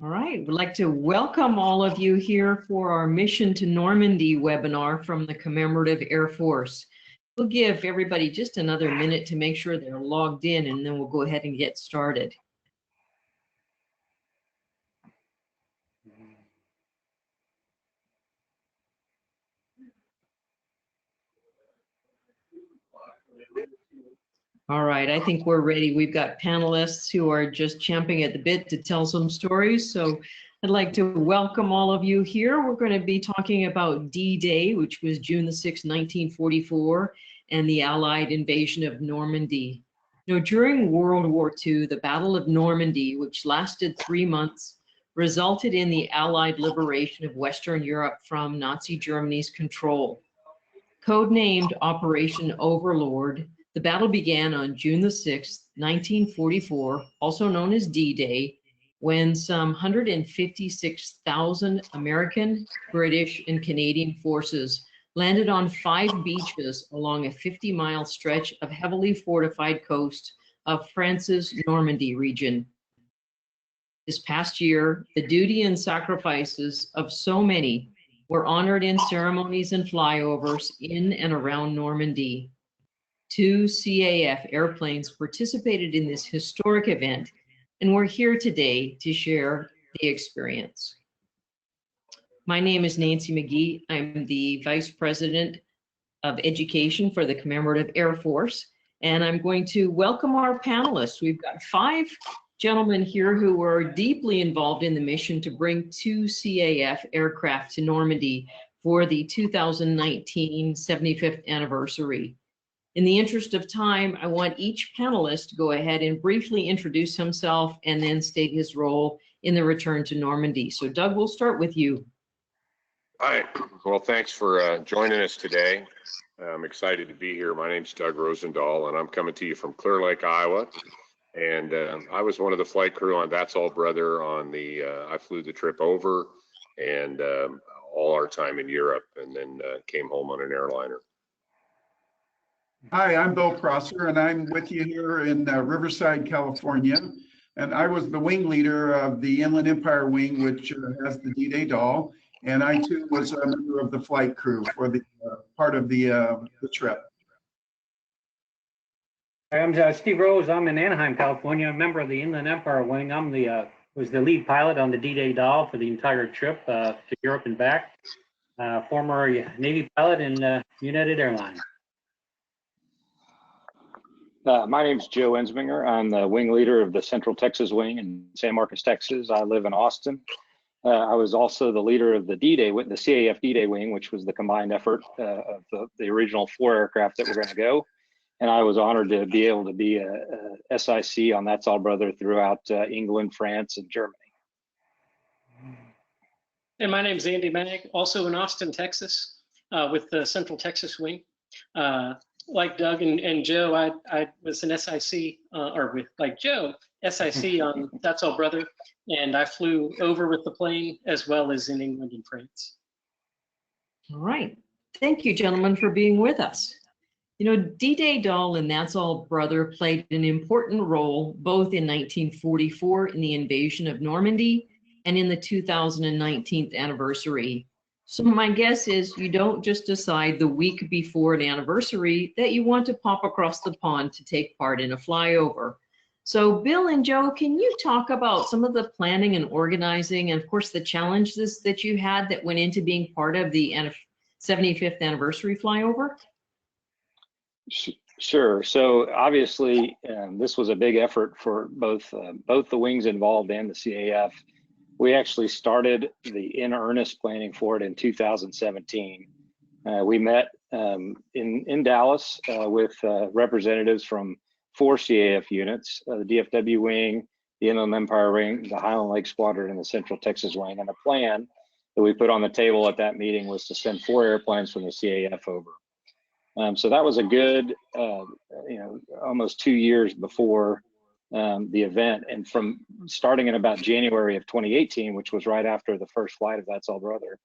All right, we'd like to welcome all of you here for our Mission to Normandy webinar from the Commemorative Air Force. We'll give everybody just another minute to make sure they're logged in, and then we'll go ahead and get started. All right, I think we're ready. We've got panelists who are just champing at the bit to tell some stories. So I'd like to welcome all of you here. We're going to be talking about D-Day, which was June the 6th, 1944, and the Allied invasion of Normandy. You know, during World War II, the Battle of Normandy, which lasted 3 months, resulted in the Allied liberation of Western Europe from Nazi Germany's control. Codenamed Operation Overlord, the battle began on June the 6th, 1944, also known as D-Day, when some 156,000 American, British, and Canadian forces landed on 5 beaches along a 50-mile stretch of heavily fortified coast of France's Normandy region. This past year, the duty and sacrifices of so many were honored in ceremonies and flyovers in and around Normandy. 2 CAF airplanes participated in this historic event, and we're here today to share the experience. My name is Nancy McGee. I'm the Vice President of Education for the Commemorative Air Force, and I'm going to welcome our panelists. We've got 5 gentlemen here who were deeply involved in the mission to bring 2 CAF aircraft to Normandy for the 2019 75th anniversary. In the interest of time, I want each panelist to go ahead and briefly introduce himself and then state his role in the return to Normandy. So Doug, we'll start with you. Hi, well, thanks for joining us today. I'm excited to be here. My name's Doug Rosenthal, and I'm coming to you from Clear Lake, Iowa. And I was one of the flight crew on That's All Brother on the, I flew the trip over and all our time in Europe, and then came home on an airliner. Hi, I'm Bill Prosser, and I'm with you here in Riverside, California. And I was the wing leader of the Inland Empire Wing, which has the D-Day doll. And I too was a member of the flight crew for the part of the trip. I'm Steve Rose. I'm in Anaheim, California. I'm a member of the Inland Empire Wing. I'm was the lead pilot on the D-Day doll for the entire trip to Europe and back. Former Navy pilot in United Airlines. My name's Joe Ensminger. I'm the wing leader of the Central Texas Wing in San Marcos, Texas. I live in Austin. I was also the leader of the D-Day, the CAF D-Day wing, which was the combined effort of the original 4 aircraft that were going to go. And I was honored to be able to be a SIC on That's All Brother throughout England, France, and Germany. And my name's Andy Mag, also in Austin, Texas, with the Central Texas Wing. Like Doug and Joe, I was an SIC, or with like Joe, SIC on That's All Brother, and I flew over with the plane as well as in England and France. All right, thank you, gentlemen, for being with us. You know, D-Day doll and That's All Brother played an important role both in 1944 in the invasion of Normandy and in the 2019th anniversary. So my guess is you don't just decide the week before an anniversary that you want to pop across the pond to take part in a flyover. So Bill and Joe, can you talk about some of the planning and organizing and of course the challenges that you had that went into being part of the 75th anniversary flyover? Sure. So obviously this was a big effort for both the wings involved and the CAF. We actually started the in earnest planning for it in 2017. We met in Dallas with representatives from 4 CAF units, the DFW Wing, the Inland Empire Wing, the Highland Lake Squadron, and the Central Texas Wing. And the plan that we put on the table at that meeting was to send 4 airplanes from the CAF over. So that was a good, almost 2 years before the event, and from starting in about January of 2018, which was right after the first flight of That's All Brother,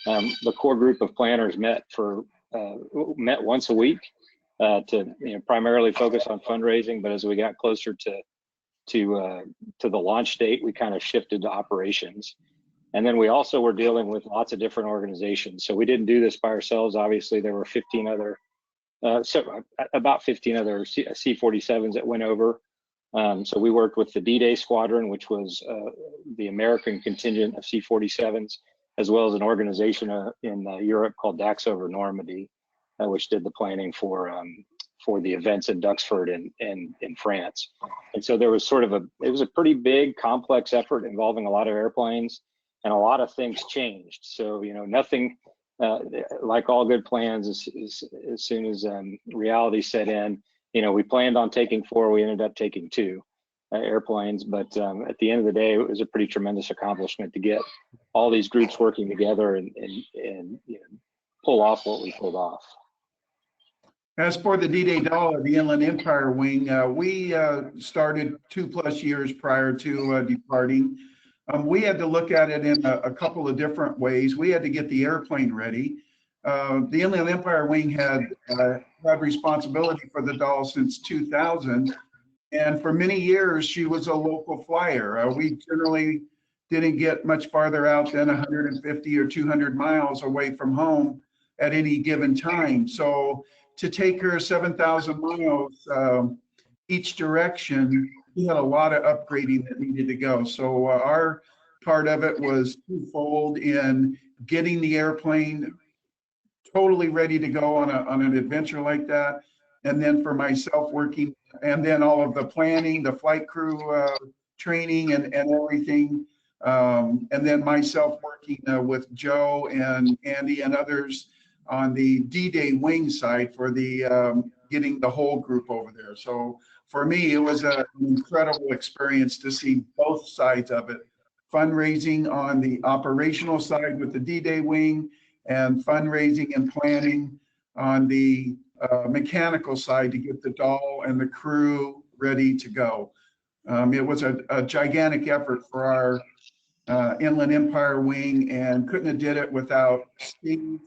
the core group of planners met once a week to primarily focus on fundraising. But as we got closer to to the launch date, we kind of shifted to operations. And then we also were dealing with lots of different organizations. So we didn't do this by ourselves. Obviously, there were 15 other, about 15 other C-47s that went over. So we worked with the D-Day Squadron, which was the American contingent of C-47s, as well as an organization in Europe called Duxford Normandy, which did the planning for the events in Duxford in France. And so there was it was a pretty big, complex effort involving a lot of airplanes, and a lot of things changed. So, you know, nothing, like all good plans, as soon as reality set in, you know, we planned on taking 4, we ended up taking 2 airplanes, but at the end of the day, it was a pretty tremendous accomplishment to get all these groups working together and you know, pull off what we pulled off. As for the D-Day Doll of the Inland Empire Wing, we started 2+ years prior to departing. We had to look at it in a couple of different ways. We had to get the airplane ready. The Inland Empire Wing had responsibility for the doll since 2000. And for many years, she was a local flyer. We generally didn't get much farther out than 150 or 200 miles away from home at any given time. So to take her 7,000 miles each direction, we had a lot of upgrading that needed to go. So our part of it was twofold in getting the airplane totally ready to go on an adventure like that. And then for myself working, and then all of the planning, the flight crew training and everything. And then myself working with Joe and Andy and others on the D-Day wing side for the getting the whole group over there. So for me, it was an incredible experience to see both sides of it. Fundraising on the operational side with the D-Day wing, and fundraising and planning on the mechanical side to get the doll and the crew ready to go. It was a gigantic effort for our Inland Empire wing, and couldn't have did it without Steve,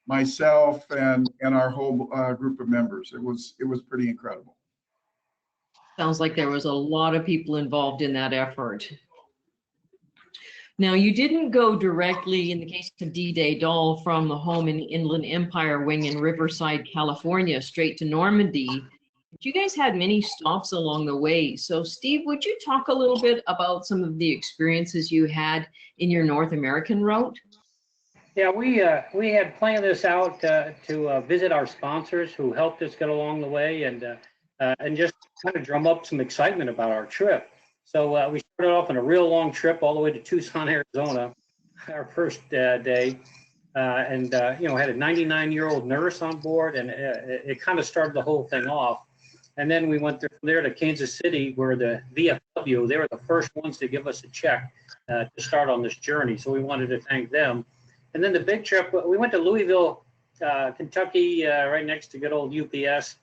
myself, and our whole group of members. It was pretty incredible. Sounds like there was a lot of people involved in that effort. Now, you didn't go directly, in the case of D-Day Doll, from the home in the Inland Empire Wing in Riverside, California, straight to Normandy. But you guys had many stops along the way. So, Steve, would you talk a little bit about some of the experiences you had in your North American route? Yeah, we had planned this out to visit our sponsors who helped us get along the way, and just kind of drum up some excitement about our trip. So we started off on a real long trip all the way to Tucson, Arizona, our first day, and you know, had a 99-year-old nurse on board, and it kind of started the whole thing off. And then we went there to Kansas City, where the VFW, they were the first ones to give us a check to start on this journey. So we wanted to thank them. And then the big trip, we went to Louisville, Kentucky, right next to good old UPS.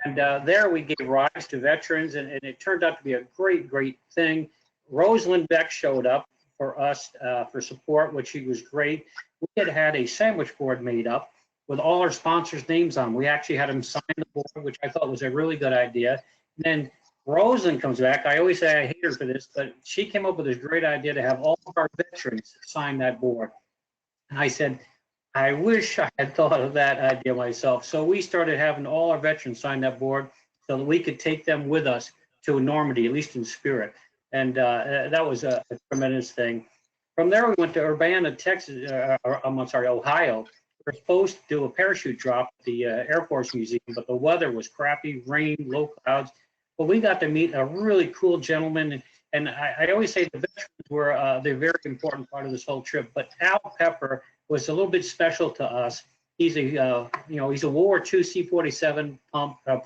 And there we gave rides to veterans, and it turned out to be a great, great thing. Rosalind Beck showed up for us for support, which was great. We had a sandwich board made up with all our sponsors' names on. We actually had them sign the board, which I thought was a really good idea. And then Rosalind comes back. I always say I hate her for this, but she came up with this great idea to have all of our veterans sign that board. And I said, I wish I had thought of that idea myself. So we started having all our veterans sign that board so that we could take them with us to Normandy, at least in spirit. And that was a tremendous thing. From there, we went to Urbana, Texas, Ohio. We were supposed to do a parachute drop at the Air Force Museum, but the weather was crappy, rain, low clouds. But we got to meet a really cool gentleman. And I always say the veterans were the very important part of this whole trip. But Al Pepper was a little bit special to us. He's a he's a World War II C-47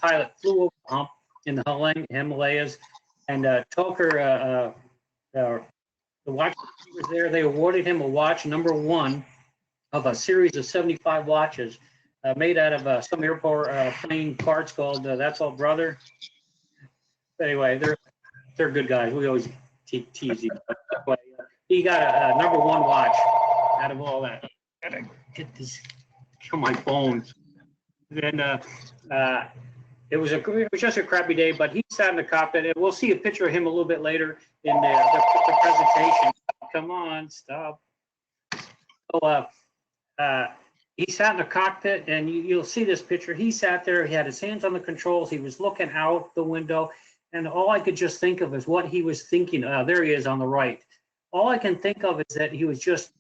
pilot, flew over the hump in the Himalayas, and Toker, the watch was there. They awarded him a watch #1 of a series of 75 watches made out of some airport plane parts called That's All Brother. Anyway, they're good guys. We always tease you. But he got a #1 watch out of all that. Gotta get this on my phone. Then it was just a crappy day, but he sat in the cockpit, and we'll see a picture of him a little bit later in the presentation. Come on, stop. So, he sat in the cockpit, and you'll see this picture. He sat there, he had his hands on the controls, he was looking out the window, and all I could just think of is what he was thinking. There he is on the right. All I can think of is that he was just,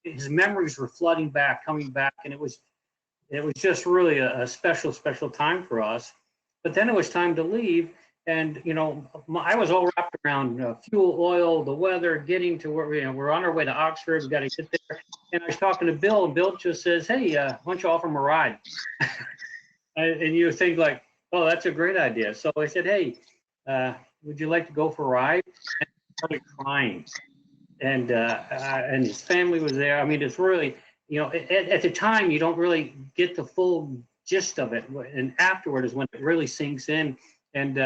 his memories were flooding back, coming back, and it was just really a special time for us. But then it was time to leave, and I was all wrapped around fuel, oil, the weather, getting to where we're on our way to Oxford. We got to get there. And I was talking to Bill, and Bill just says, "Hey, why don't you offer him a ride?" And you think like, "Oh, that's a great idea." So I said, "Hey, would you like to go for a ride?" And he started crying, and his family was there. I mean, it's really, at the time you don't really get the full gist of it, and afterward is when it really sinks in. And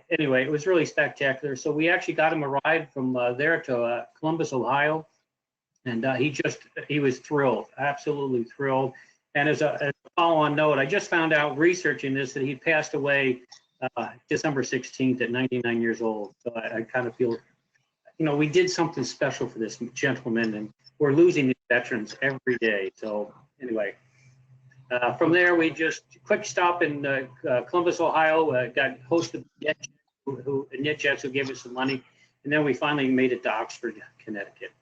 anyway, it was really spectacular. So we actually got him a ride from there to Columbus, Ohio. And he was thrilled, absolutely thrilled. And as a follow-on note, I just found out researching this that he passed away December 16th at 99 years old. So I kind of feel, we did something special for this gentleman, and we're losing these veterans every day. So anyway, from there, we just quick stop in Columbus, Ohio, got hosted by NetJets who gave us some money. And then we finally made it to Oxford, Connecticut.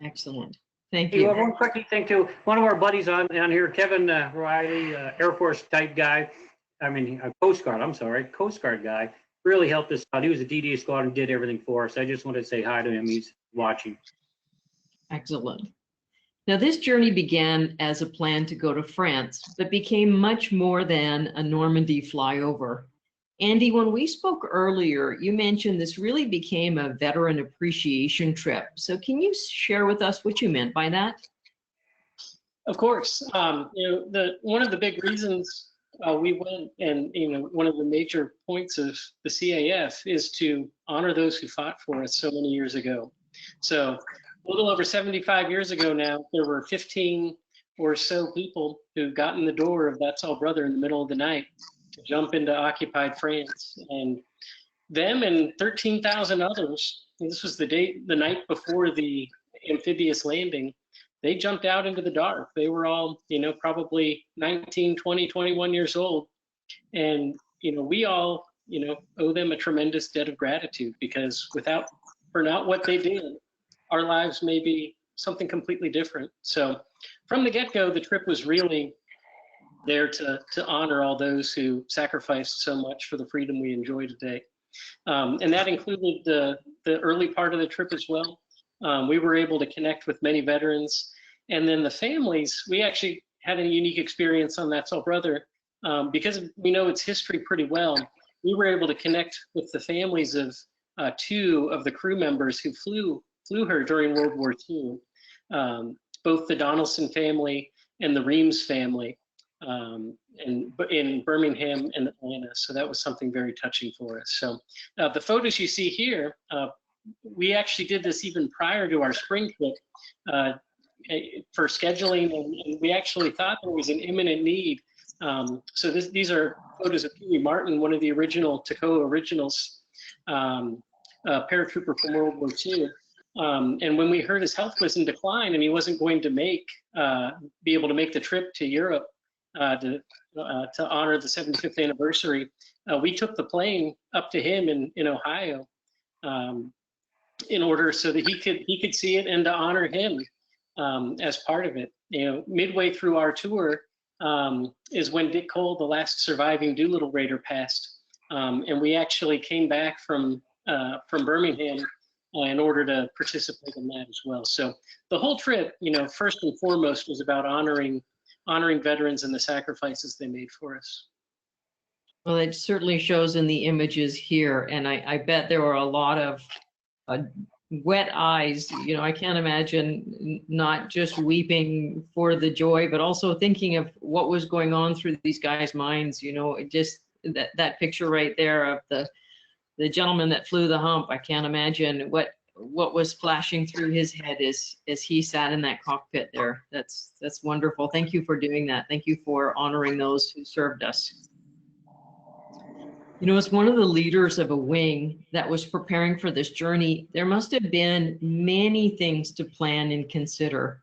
Excellent. Thank you. One quick thing too. One of our buddies on here, Kevin Riley, Air Force type guy. I mean, Coast Guard guy, really helped us out. He was a DD squad and did everything for us. I just wanted to say hi to him. He's watching. Excellent. Now, this journey began as a plan to go to France, but became much more than a Normandy flyover. Andy, when we spoke earlier, you mentioned this really became a veteran appreciation trip. So can you share with us what you meant by that? Of course. One of the big reasons we went, and one of the major points of the CAF is to honor those who fought for us so many years ago. So a little over 75 years ago now, there were 15 or so people who got in the door of That's All Brother in the middle of the night to jump into occupied France, and them and 13,000 others. This was the night before the amphibious landing. They jumped out into the dark. They were all, probably 19, 20, 21 years old. And, we all, owe them a tremendous debt of gratitude, because for not what they did, our lives may be something completely different. So from the get-go, the trip was really there to honor all those who sacrificed so much for the freedom we enjoy today. And that included the early part of the trip as well. We were able to connect with many veterans. And then the families, we actually had a unique experience on That's All Brother. Because we know its history pretty well, we were able to connect with the families of two of the crew members who flew her during World War II, both the Donaldson family and the Reams family. In Birmingham and Atlanta. So that was something very touching for us. So the photos you see here, we actually did this even prior to our spring trip for scheduling, and we actually thought there was an imminent need. So these are photos of Pee Wee Martin, one of the original Toccoa originals, paratrooper from World War II. And when we heard his health was in decline and he wasn't going to be able to make the trip to Europe, to honor the 75th anniversary, we took the plane up to him in Ohio in order so that he could see it and to honor him as part of it. Midway through our tour is when Dick Cole, the last surviving Doolittle Raider, passed, and we actually came back from Birmingham in order to participate in that as well. So the whole trip, first and foremost, was about honoring veterans and the sacrifices they made for us. Well, it certainly shows in the images here, and I bet there were a lot of wet eyes. I can't imagine not just weeping for the joy, but also thinking of what was going on through these guys' minds. Just that picture right there of the gentleman that flew the hump. I can't imagine what was flashing through his head as he sat in that cockpit there. That's wonderful. Thank you for doing that. Thank you for honoring those who served us. You know, as one of the leaders of a wing that was preparing for this journey, there must have been many things to plan and consider.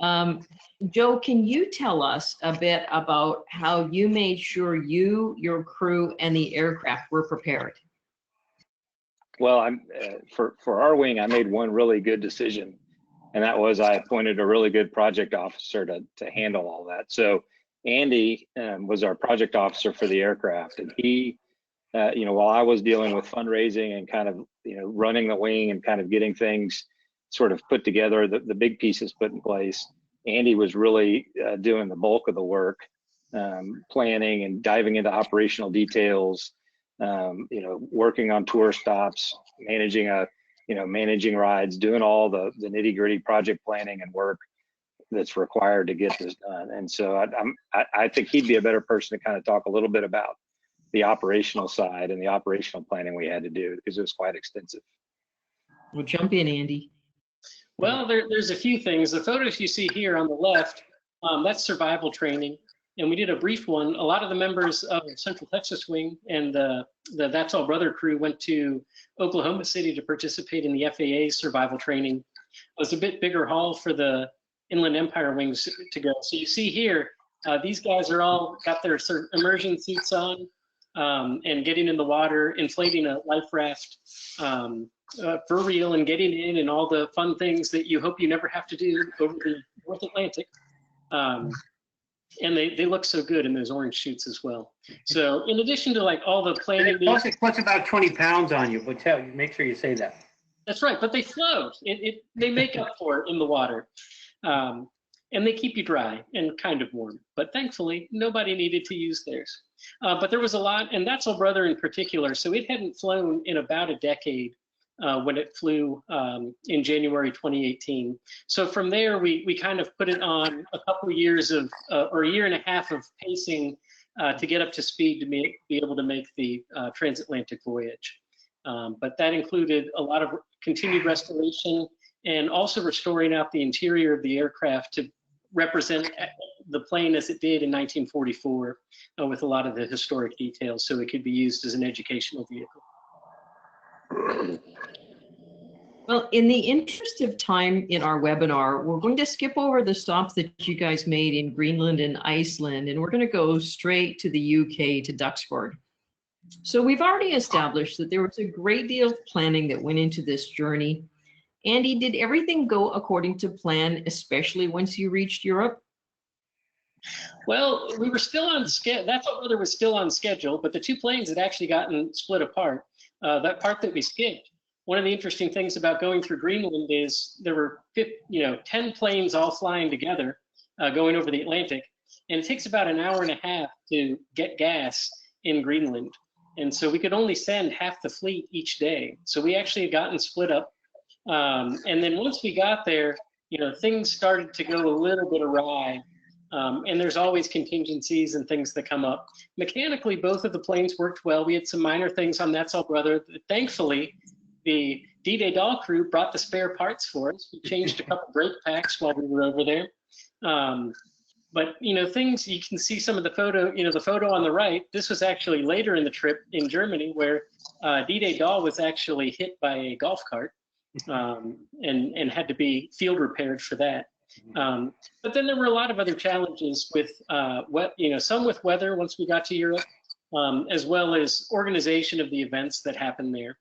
Joe, can you tell us a bit about how you made sure you, your crew, and the aircraft were prepared? Well, for our wing, I made one really good decision, and that was I appointed a really good project officer to handle all that. So Andy was our project officer for the aircraft, and he, you know, while I was dealing with fundraising and kind of, you know, running the wing and kind of getting things sort of put together, the big pieces put in place, Andy was really doing the bulk of the work, planning and diving into operational details, you know, working on tour stops, managing managing rides, doing all the nitty gritty project planning and work that's required to get this done. And so I think he'd be a better person to kind of talk a little bit about the operational side and the operational planning we had to do, because it was quite extensive. Well, jump in, Andy. Well, there's a few things. The photos you see here on the left, that's survival training. And we did a brief one. A lot of the members of Central Texas Wing and the That's All Brother crew went to Oklahoma City to participate in the FAA survival training. It was a bit bigger haul for the Inland Empire wings to go. So you see here, these guys are all got their immersion suits on and getting in the water, inflating a life raft for real, and getting in, and all the fun things that you hope you never have to do over the North Atlantic. And they look so good in those orange shoots as well. So in addition to like all the planning, It puts about 20 pounds on you, but make sure you say that. That's right, but they float. They make up for it in the water. And they keep you dry and kind of warm. But thankfully, nobody needed to use theirs. But there was a lot, and That's All Brother in particular. So it hadn't flown in about a decade when it flew in January 2018. So from there, we kind of put it on a couple of years of, or a year and a half of pacing to get up to speed to be able to make the transatlantic voyage. But that included a lot of continued restoration and also restoring out the interior of the aircraft to represent the plane as it did in 1944 with a lot of the historic details, so it could be used as an educational vehicle. Well, in the interest of time in our webinar, we're going to skip over the stops that you guys made in Greenland and Iceland, and we're going to go straight to the UK, to Duxford. So we've already established that there was a great deal of planning that went into this journey. Andy, did everything go according to plan, especially once you reached Europe? Well, we were still on schedule. That's All Brother was still on schedule, but the two planes had actually gotten split apart. That part that we skipped. One of the interesting things about going through Greenland is there were 10 planes all flying together, going over the Atlantic, and it takes about an hour and a half to get gas in Greenland. And so we could only send half the fleet each day. So we actually had gotten split up. And then once we got there, things started to go a little bit awry. And there's always contingencies and things that come up. Mechanically, both of the planes worked well. We had some minor things on That's All Brother. Thankfully, the D-Day Doll crew brought the spare parts for us. We changed a couple brake packs while we were over there. But things, you can see some of the photo, the photo on the right. This was actually later in the trip in Germany, where D-Day Doll was actually hit by a golf cart and had to be field repaired for that. But then there were a lot of other challenges with some with weather once we got to Europe, as well as organization of the events that happened there.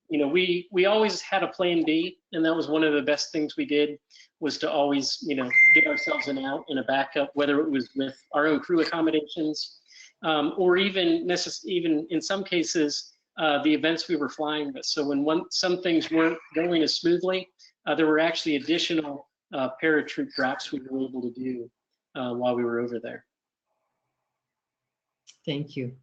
We always had a plan B, and that was one of the best things we did, was to always, get ourselves an out and a backup, whether it was with our own crew accommodations, or even in some cases, the events we were flying with. So when some things weren't going as smoothly, there were actually additional paratroop drops we were able to do while we were over there. Thank you.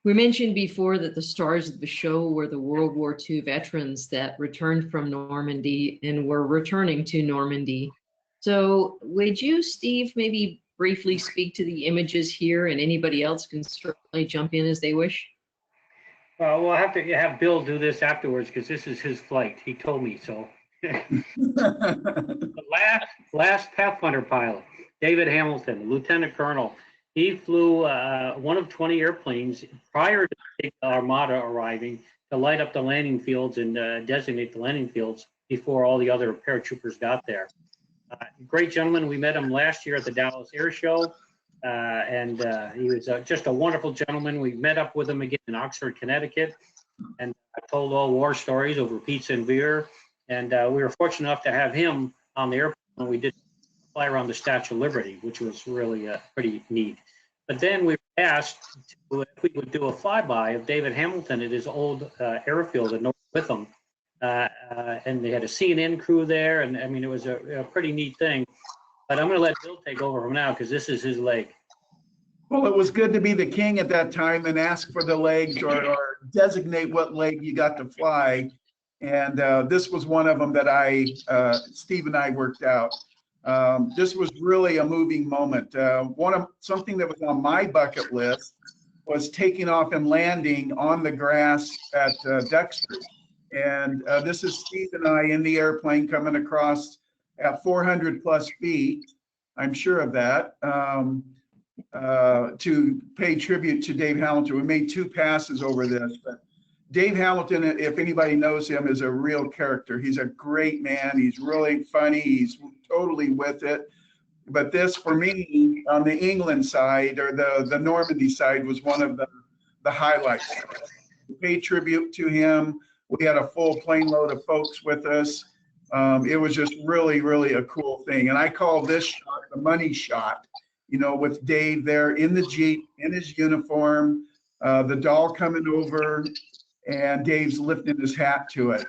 We mentioned before that the stars of the show were the World War II veterans that returned from Normandy and were returning to Normandy. So would you, Steve, maybe briefly speak to the images here, and anybody else can certainly jump in as they wish? Well, we'll have to have Bill do this afterwards because this is his flight. He told me so. The last Pathfinder pilot, David Hamilton, Lieutenant Colonel, he flew one of 20 airplanes prior to the Armada arriving to light up the landing fields and designate the landing fields before all the other paratroopers got there. Great gentleman. We met him last year at the Dallas Air Show, and he was just a wonderful gentleman. We met up with him again in Oxford, Connecticut, and told all war stories over pizza and beer. And we were fortunate enough to have him on the airplane when we did fly around the Statue of Liberty, which was really pretty neat. But then we were asked if we would do a flyby of David Hamilton at his old airfield at North Witham. And they had a CNN crew there, and I mean, it was a pretty neat thing. But I'm going to let Bill take over from now because this is his leg. Well, it was good to be the king at that time and ask for the legs or designate what leg you got to fly. And this was one of them that Steve and I worked out. This was really a moving moment. Something that was on my bucket list was taking off and landing on the grass at Duxford. And this is Steve and I in the airplane coming across at 400 plus feet. I'm sure of that. To pay tribute to Dave Hamilton. We made 2 passes over this, but Dave Hamilton, if anybody knows him, is a real character. He's a great man. He's really funny. He's totally with it. But this, for me, on the England side or the Normandy side, was one of the highlights. To pay tribute to him. We had a full plane load of folks with us. It was just really, really a cool thing. And I call this shot the money shot, you know, with Dave there in the Jeep, in his uniform, the doll coming over, and Dave's lifting his hat to it.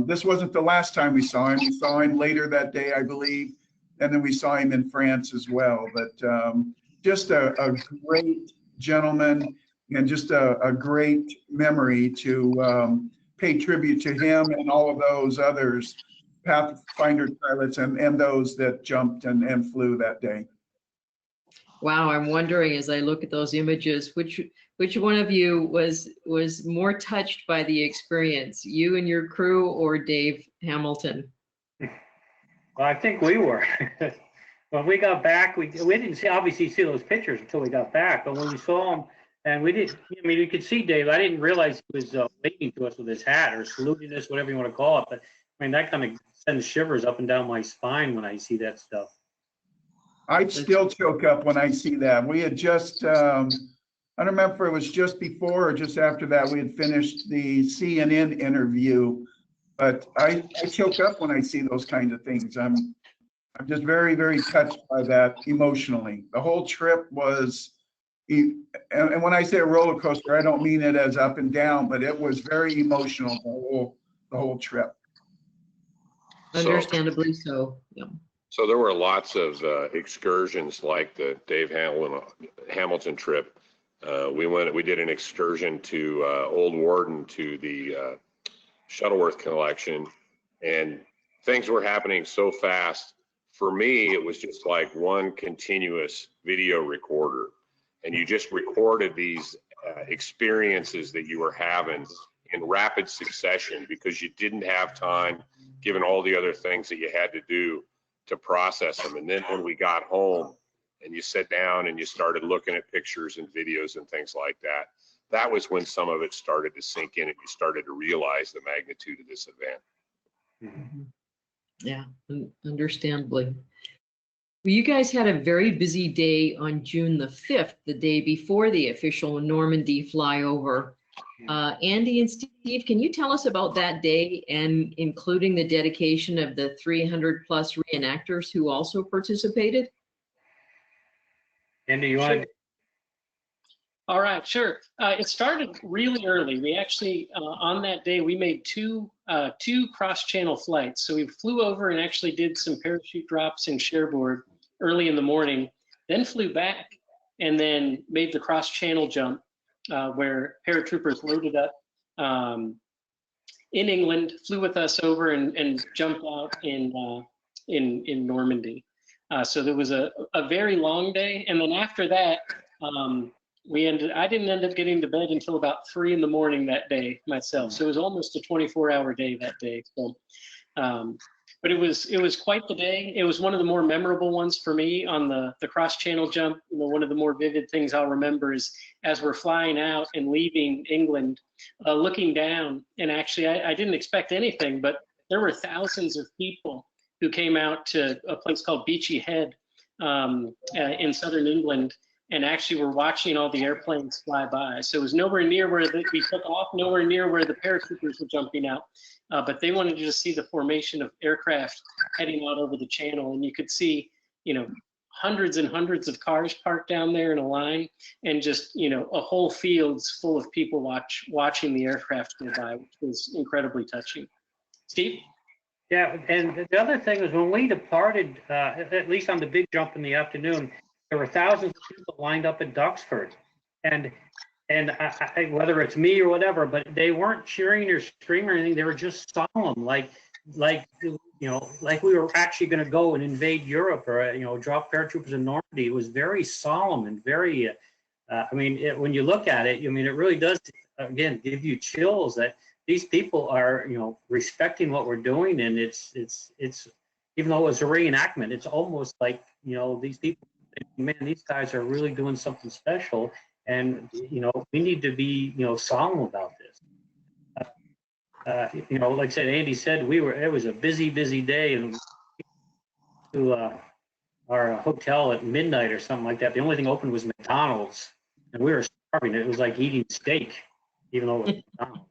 This wasn't the last time we saw him. We saw him later that day, I believe, and then we saw him in France as well. But just a great gentleman and just a great memory to pay tribute to him and all of those others, Pathfinder pilots and those that jumped and flew that day. Wow, I'm wondering as I look at those images, which one of you was more touched by the experience, you and your crew or Dave Hamilton? Well, I think we were. When we got back, we didn't obviously see those pictures until we got back. But when we saw them, and we did, I mean, you could see Dave. I didn't realize he was waving to us with his hat or saluting us, whatever you want to call it. But I mean, that kind of sends shivers up and down my spine when I see that stuff. I'd still choke up when I see that. We had just, I don't remember if it was just before or just after that, we had finished the CNN interview. But I choke up when I see those kinds of things. I'm just very, very touched by that emotionally. The whole trip was, and when I say a roller coaster, I don't mean it as up and down, but it was very emotional, the whole trip. Understandably so, yeah. So there were lots of excursions like the Dave Hamilton trip. We did an excursion to Old Warden to the Shuttleworth collection, and things were happening so fast. For me, it was just like one continuous video recorder, and you just recorded these experiences that you were having in rapid succession because you didn't have time, given all the other things that you had to do, to process them. And then when we got home and you sat down and you started looking at pictures and videos and things like that, that was when some of it started to sink in and you started to realize the magnitude of this event. Mm-hmm. Yeah, understandably. Well, you guys had a very busy day on June the 5th, the day before the official Normandy flyover. Andy and Steve, can you tell us about that day and including the dedication of the 300 plus reenactors who also participated? Andy, you want to? All right, sure. It started really early. We actually, on that day, we made two cross-channel flights. So we flew over and actually did some parachute drops in Cherbourg early in the morning, then flew back and then made the cross-channel jump where paratroopers loaded up in England, flew with us over and jumped out in Normandy. So there was a very long day. And then after that, I didn't end up getting to bed until about 3 in the morning that day myself. So it was almost a 24-hour day that day. So, but it was quite the day. It was one of the more memorable ones for me on the cross-channel jump. You know, one of the more vivid things I'll remember is as we're flying out and leaving England, looking down, and actually I didn't expect anything, but there were thousands of people who came out to a place called Beachy Head in southern England, and actually were watching all the airplanes fly by. So it was nowhere near where we took off, nowhere near where the paratroopers were jumping out, but they wanted to see the formation of aircraft heading out over the channel. And you could see, you know, hundreds and hundreds of cars parked down there in a line, and just, you know, a whole field's full of people watching the aircraft go by, which was incredibly touching. Steve? Yeah, and the other thing was when we departed, at least on the big jump in the afternoon, there were thousands of people lined up at Duxford, and whether it's me or whatever, but they weren't cheering or screaming or anything. They were just solemn, like you know, like we were actually going to go and invade Europe, or you know, drop paratroopers in Normandy. It was very solemn and very. I mean, when you look at it, I mean, it really does again give you chills that these people are, you know, respecting what we're doing, and it's even though it was a reenactment, it's almost like, you know, these people. Man, these guys are really doing something special, and you know, we need to be, you know, solemn about this. You know, like I said, Andy said, it was a busy day, and to our hotel at midnight or something like that. The only thing open was McDonald's, and we were starving. It was like eating steak, even though it was McDonald's.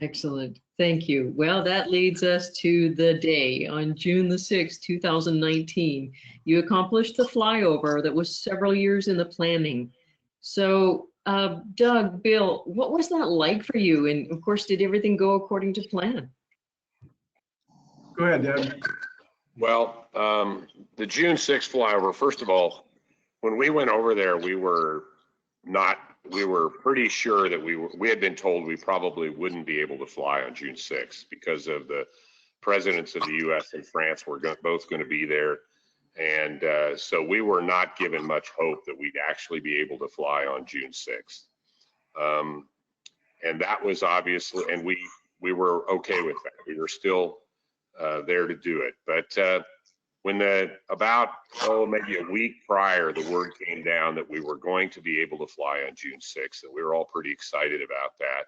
Excellent. Thank you. Well, that leads us to the day on June the 6th, 2019. You accomplished the flyover that was several years in the planning. So, Doug, Bill, what was that like for you? And of course, did everything go according to plan? Go ahead, Doug. Well, the June 6th flyover, first of all, when we went over there, we were pretty sure that we had been told we probably wouldn't be able to fly on June 6th because of the presidents of the U.S. and France were both going to be there. And so we were not given much hope that we'd actually be able to fly on June 6th. And that was obviously, and we were okay with that. We were still there to do it. But when about maybe a week prior, the word came down that we were going to be able to fly on June 6th, and we were all pretty excited about that.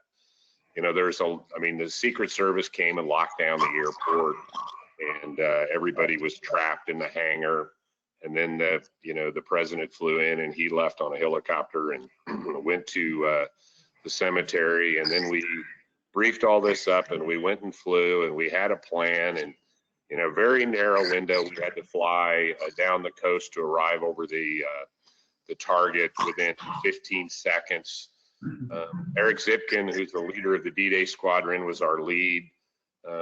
You know, the Secret Service came and locked down the airport, and everybody was trapped in the hangar. And then the president flew in, and he left on a helicopter and went to the cemetery. And then we briefed all this up, and we went and flew, and we had a plan. And in a very narrow window, we had to fly down the coast to arrive over the target within 15 seconds. Eric Zipkin, who's the leader of the D-Day squadron, was our lead.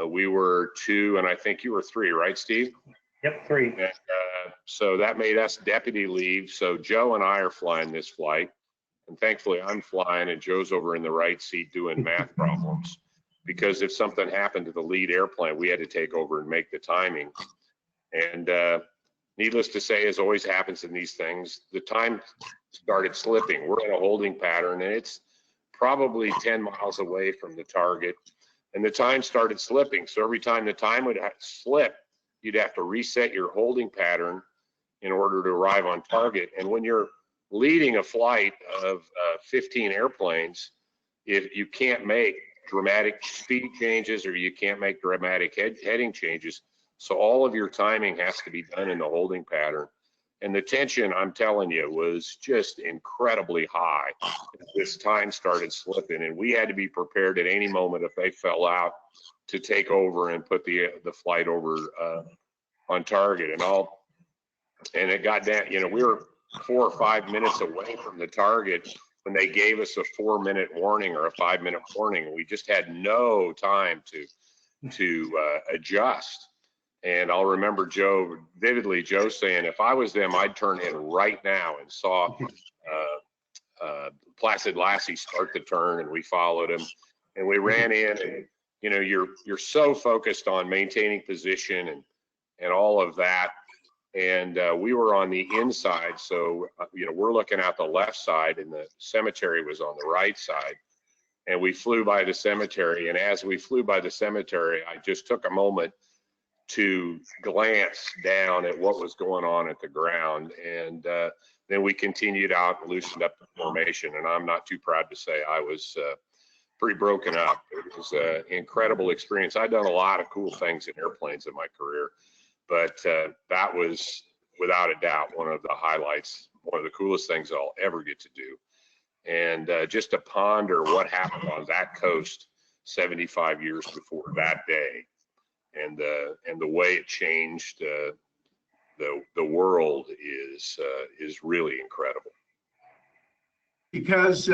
We were 2, and I think you were 3, right, Steve? Yep, 3. And, so that made us deputy lead. So Joe and I are flying this flight, and thankfully I'm flying, and Joe's over in the right seat doing math problems. Because if something happened to the lead airplane, we had to take over and make the timing. And needless to say, as always happens in these things, the time started slipping. We're in a holding pattern, and it's probably 10 miles away from the target. And the time started slipping. So every time the time would slip, you'd have to reset your holding pattern in order to arrive on target. And when you're leading a flight of 15 airplanes, if you can't make dramatic speed changes, or you can't make dramatic heading changes. So all of your timing has to be done in the holding pattern. And the tension, I'm telling you, was just incredibly high. This time started slipping, and we had to be prepared at any moment if they fell out to take over and put the flight over on target. And it got down, you know, we were 4 or 5 minutes away from the target when they gave us a 4-minute warning or a 5-minute warning. We just had no time to adjust. And I'll remember Joe saying, if I was them, I'd turn in right now, and saw Placid Lassie start the turn, and we followed him, and we ran in. And you know, you're so focused on maintaining position and all of that And we were on the inside, so we're looking out the left side, and the cemetery was on the right side. And we flew by the cemetery, and as we flew by the cemetery, I just took a moment to glance down at what was going on at the ground, and then we continued out and loosened up the formation. And I'm not too proud to say I was pretty broken up. It was an incredible experience. I've done a lot of cool things in airplanes in my career, but that was without a doubt one of the highlights, one of the coolest things I'll ever get to do. And just to ponder what happened on that coast 75 years before that day, and the way it changed the world is really incredible. Because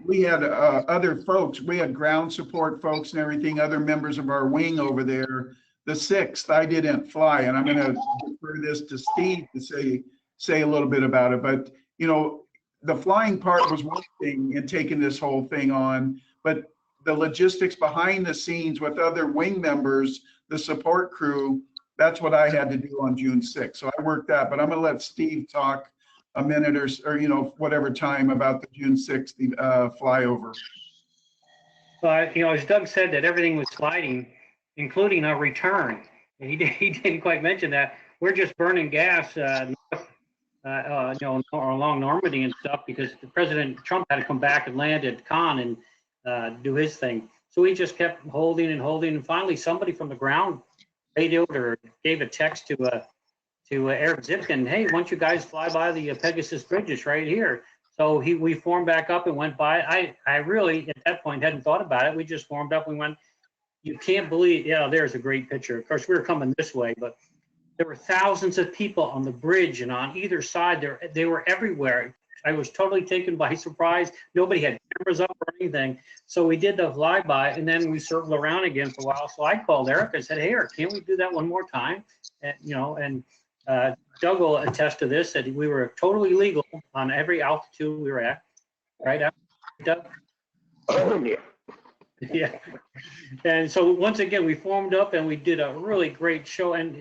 we had other folks, we had ground support folks and everything, other members of our wing over there. The 6th, I didn't fly, and I'm going to defer this to Steve to say a little bit about it. But the flying part was one thing in taking this whole thing on, but the logistics behind the scenes with other wing members, the support crew, that's what I had to do on June 6th. So I worked that, but I'm going to let Steve talk a minute or whatever time about the June 6th flyover. As Doug said, that everything was sliding, including a return. He didn't quite mention that. We're just burning gas along Normandy and stuff, because President Trump had to come back and land at Cannes and do his thing. So we just kept holding, and finally somebody from the ground radioed or gave a text to Eric Zipkin, hey, why don't you guys fly by the Pegasus Bridges right here? So we formed back up and went by. I really, at that point, hadn't thought about it. We just formed up. We went, you can't believe, there's a great picture. Of course, we were coming this way, but there were thousands of people on the bridge and on either side. They were everywhere. I was totally taken by surprise. Nobody had cameras up or anything. So we did the flyby, and then we circled around again for a while. So I called Eric and said, hey, Eric, can't we do that one more time? And Doug will attest to this, that we were totally legal on every altitude we were at. Right, Doug? Yeah. Yeah. And so once again, we formed up and we did a really great show, and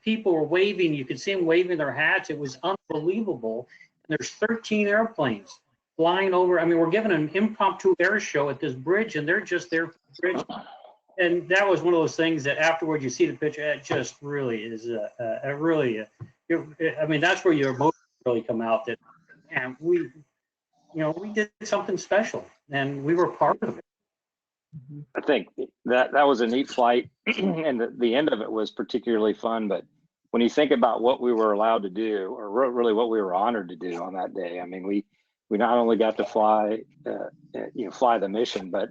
people were waving. You could see them waving their hats. It was unbelievable. And there's 13 airplanes flying over. I mean, we're giving an impromptu air show at this bridge, and they're just there for the bridge. And that was one of those things that afterwards you see the picture, it just really is I mean, that's where your emotions really come out, that, and we did something special and we were part of it. I think that was a neat flight, and the end of it was particularly fun. But when you think about what we were allowed to do, or really what we were honored to do on that day, I mean, we not only got to fly the mission, but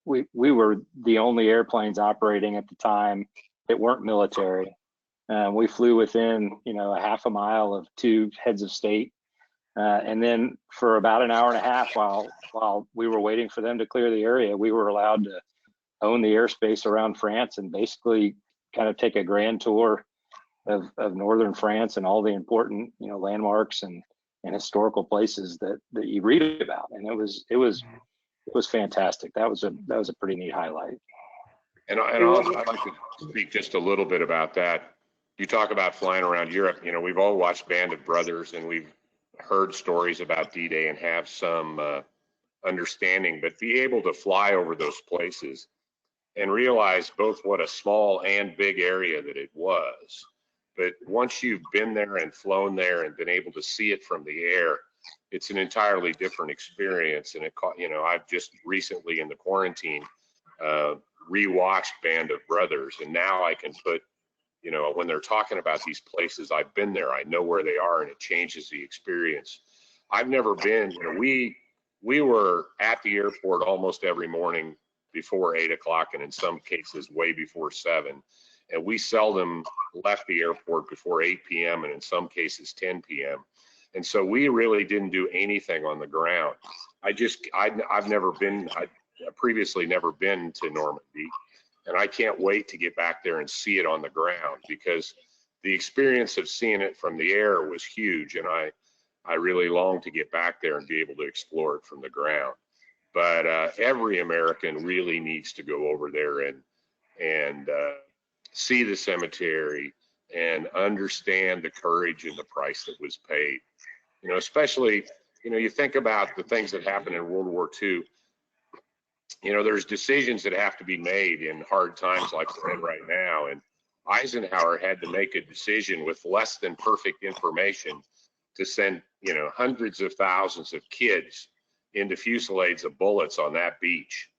we were the only airplanes operating at the time that weren't military. We flew within a half a mile of 2 heads of state. And then for about an hour and a half, while we were waiting for them to clear the area, we were allowed to own the airspace around France and basically kind of take a grand tour of northern France and all the important landmarks and historical places that you read about. And it was fantastic. That was a pretty neat highlight. And I'd like to speak just a little bit about that. You talk about flying around Europe. We've all watched Band of Brothers, and we've heard stories about D-Day and have some understanding, but be able to fly over those places and realize both what a small and big area that it was. But once you've been there and flown there and been able to see it from the air, it's an entirely different experience. And I've just recently in the quarantine rewatched Band of Brothers, and now I can put when they're talking about these places, I've been there, I know where they are, and it changes the experience. I've never been, we were at the airport almost every morning before 8 o'clock, and in some cases way before 7. And we seldom left the airport before 8 p.m. and in some cases 10 p.m. And so we really didn't do anything on the ground. I've previously never been to Normandy. And I can't wait to get back there and see it on the ground, because the experience of seeing it from the air was huge. And I really long to get back there and be able to explore it from the ground. But every American really needs to go over there and see the cemetery and understand the courage and the price that was paid. You know, especially, you know, you think about the things that happened in World War II. You know, there's decisions that have to be made in hard times like we're in right now. And Eisenhower had to make a decision with less than perfect information to send, you know, hundreds of thousands of kids into fusillades of bullets on that beach.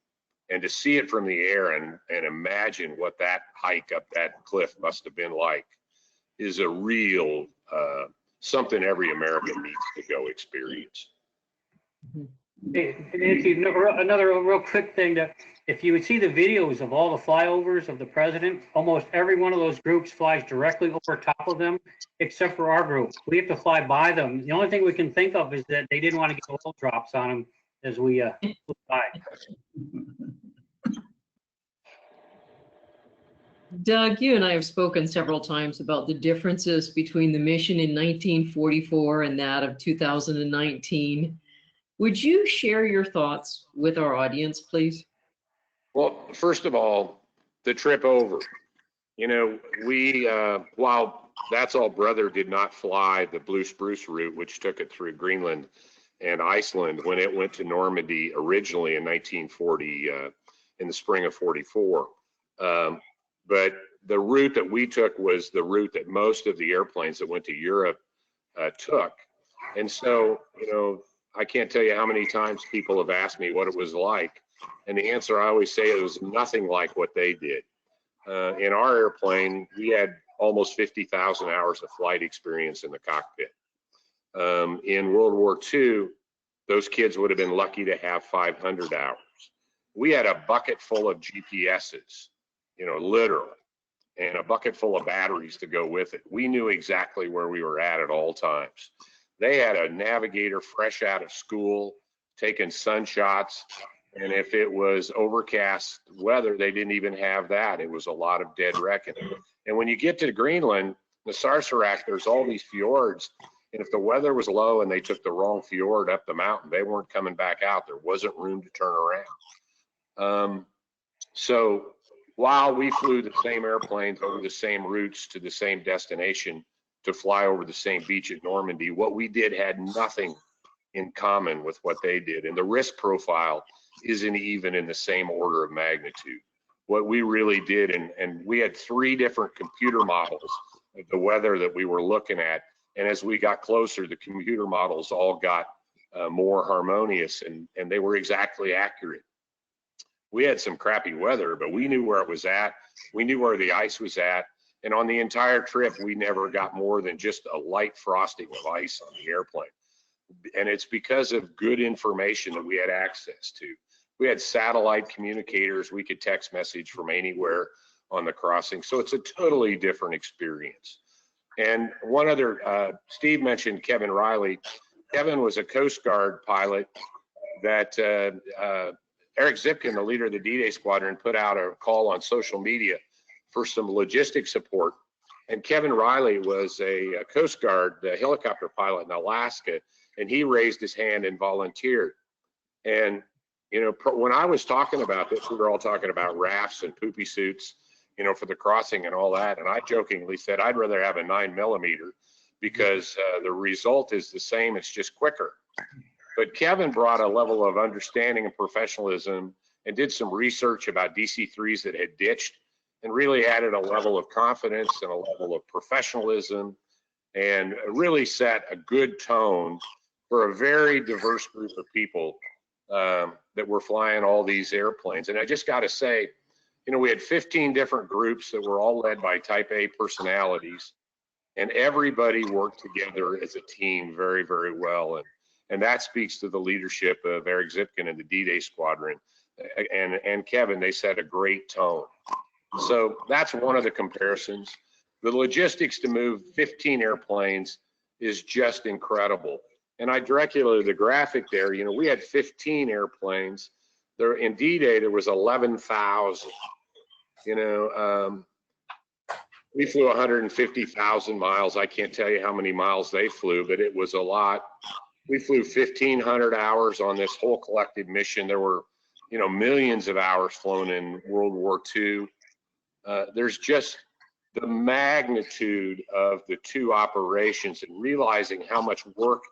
And to see it from the air and imagine what that hike up that cliff must have been like is a real something every American needs to go experience. Hey, Nancy, another real quick thing, that if you would see the videos of all the flyovers of the president, almost every one of those groups flies directly over top of them, except for our group. We have to fly by them. The only thing we can think of is that they didn't want to get oil drops on them as we flew by. Doug, you and I have spoken several times about the differences between the mission in 1944 and that of 2019. Would you share your thoughts with our audience, please? Well, first of all, the trip over. You know, we, while That's All Brother did not fly the Blue Spruce route, which took it through Greenland and Iceland when it went to Normandy originally in 1940, in the spring of 44. But the route that we took was the route that most of the airplanes that went to Europe took. And so, you know, I can't tell you how many times people have asked me what it was like. And the answer I always say, it was nothing like what they did. In our airplane, we had almost 50,000 hours of flight experience in the cockpit. In World War II, those kids would have been lucky to have 500 hours. We had a bucket full of GPSs, you know, literally, and a bucket full of batteries to go with it. We knew exactly where we were at all times. They had a navigator fresh out of school, taking sun shots. And if it was overcast weather, they didn't even have that. It was a lot of dead reckoning. And when you get to Greenland, the Saaremaa, there's all these fjords. And if the weather was low and they took the wrong fjord up the mountain, they weren't coming back out. There wasn't room to turn around. So while we flew the same airplanes over the same routes to the same destination to fly over the same beach at Normandy, what we did had nothing in common with what they did. And the risk profile isn't even in the same order of magnitude. What we really did, and we had 3 different computer models of the weather that we were looking at. And as we got closer, the computer models all got more harmonious, and they were exactly accurate. We had some crappy weather, but we knew where it was at. We knew where the ice was at. And on the entire trip, we never got more than just a light frosting of ice on the airplane. And it's because of good information that we had access to. We had satellite communicators. We could text message from anywhere on the crossing. So it's a totally different experience. And one other, Steve mentioned Kevin Riley. Kevin was a Coast Guard pilot that Eric Zipkin, the leader of the D-Day Squadron, put out a call on social media for some logistic support. And Kevin Riley was a Coast Guard helicopter pilot in Alaska, and he raised his hand and volunteered. And, you know, when I was talking about this, we were all talking about rafts and poopy suits, you know, for the crossing and all that. And I jokingly said, I'd rather have a 9mm because the result is the same, it's just quicker. But Kevin brought a level of understanding and professionalism and did some research about DC-3s that had ditched, and really added a level of confidence and a level of professionalism, and really set a good tone for a very diverse group of people that were flying all these airplanes. And I just got to say, you know, we had 15 different groups that were all led by Type A personalities, and everybody worked together as a team very, very well. And that speaks to the leadership of Eric Zipkin and the D-Day Squadron. And Kevin, they set a great tone. So that's one of the comparisons. The logistics to move 15 airplanes is just incredible. And I direct you to the graphic there. You know, we had 15 airplanes. There in D-Day, there was 11,000. You know, we flew 150,000 miles. I can't tell you how many miles they flew, but it was a lot. We flew 1,500 hours on this whole collective mission. There were, you know, millions of hours flown in World War II. There's just the magnitude of the two operations and realizing how much work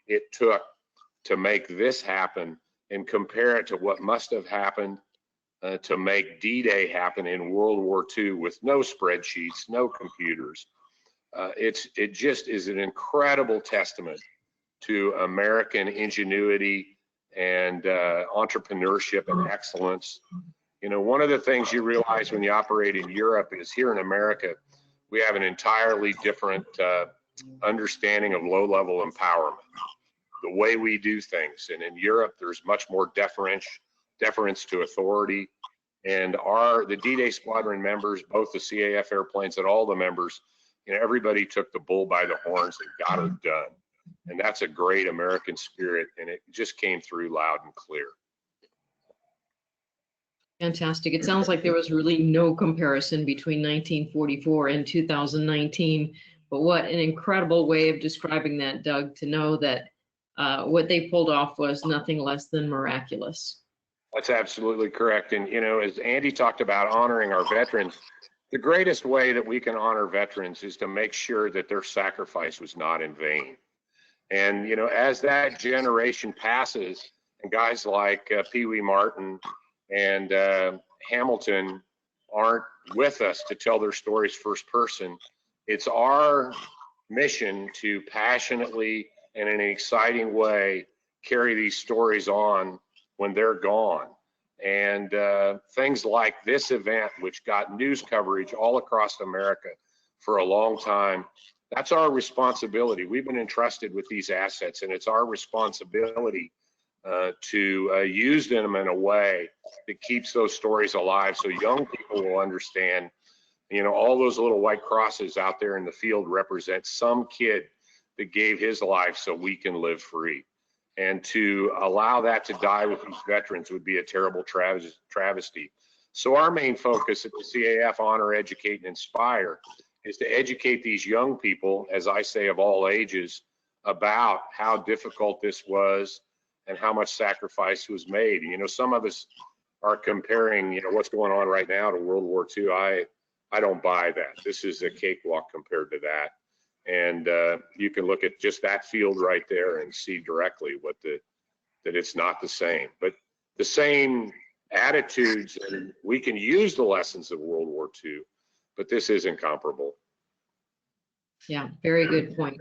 it took to make this happen and compare it to what must have happened to make D-Day happen in World War II with no spreadsheets, no computers. It just is an incredible testament to American ingenuity and entrepreneurship and excellence. You know, one of the things you realize when you operate in Europe is here in America, we have an entirely different understanding of low-level empowerment, the way we do things. And in Europe, there's much more deference to authority. And the D-Day squadron members, both the CAF airplanes and all the members, you know, everybody took the bull by the horns and got it done. And that's a great American spirit, and it just came through loud and clear. Fantastic. It sounds like there was really no comparison between 1944 and 2019, but what an incredible way of describing that, Doug, to know that what they pulled off was nothing less than miraculous. That's absolutely correct. And, you know, as Andy talked about honoring our veterans, the greatest way that we can honor veterans is to make sure that their sacrifice was not in vain. And, you know, as that generation passes and guys like Pee Wee Martin and Hamilton aren't with us to tell their stories first person, it's our mission to passionately and in an exciting way carry these stories on when they're gone. And things like this event, which got news coverage all across America for a long time, that's our responsibility. We've been entrusted with these assets, and it's our responsibility to use them in a way that keeps those stories alive so young people will understand, you know, all those little white crosses out there in the field represent some kid that gave his life so we can live free. And to allow that to die with these veterans would be a terrible travesty. So our main focus at the CAF Honor, Educate, and Inspire is to educate these young people, as I say, of all ages, about how difficult this was and how much sacrifice was made. You know, some of us are comparing, you know, what's going on right now to World War II. I don't buy that. This is a cakewalk compared to that. And you can look at just that field right there and see directly that it's not the same. But the same attitudes, and we can use the lessons of World War II, but this isn't comparable. Yeah, very good point.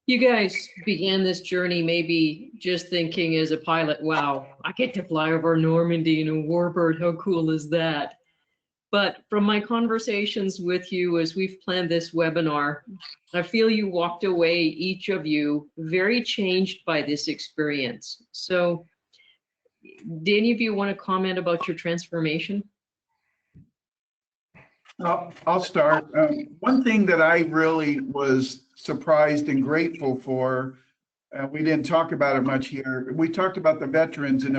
You guys began this journey maybe just thinking as a pilot, wow, I get to fly over Normandy in a warbird, how cool is that? But from my conversations with you as we've planned this webinar, I feel you walked away, each of you, very changed by this experience. So do any of you want to comment about your transformation? I'll start. One thing that I really was surprised and grateful for, we didn't talk about it much here. We talked about the veterans and